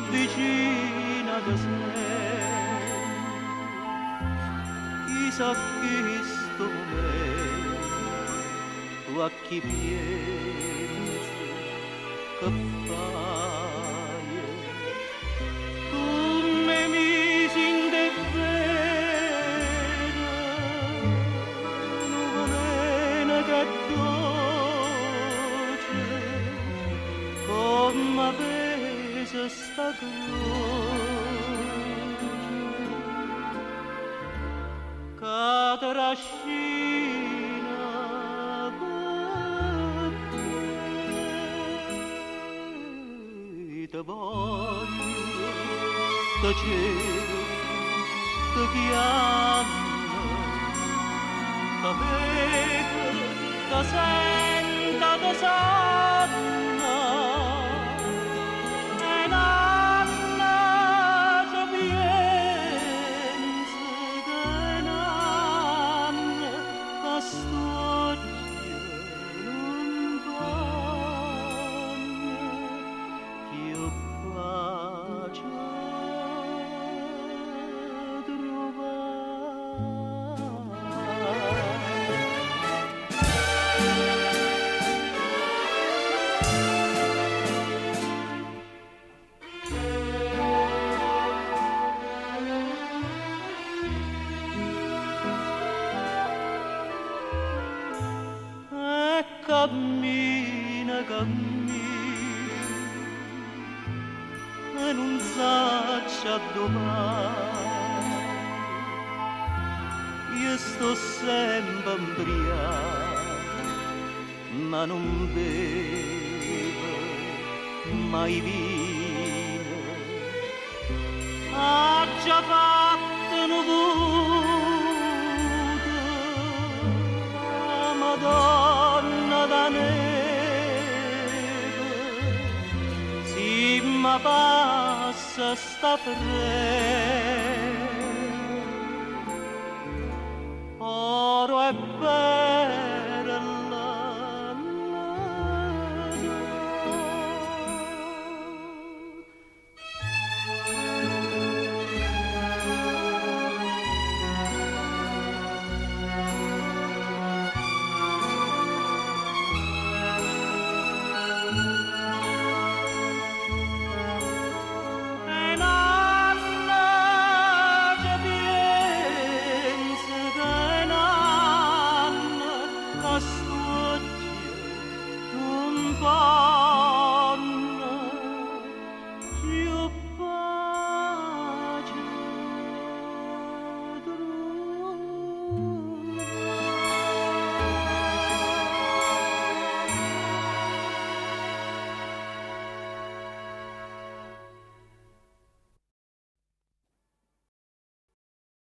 vicina da sempre, chissà che sto momento a chi pensa che fai, come mi sente bene, nuvolena che dolce, come pesa sta croce, che trascina per te, te voglio, te cerco, te chiamo, te vedo, te sento, te sanno. Cammina, cammina, e non saccia domani. Io sto sempre imbriaco, ma non bevo mai vino. Ha già fatto un vuoto, la Madonna da neve, si ma passa sta fredda.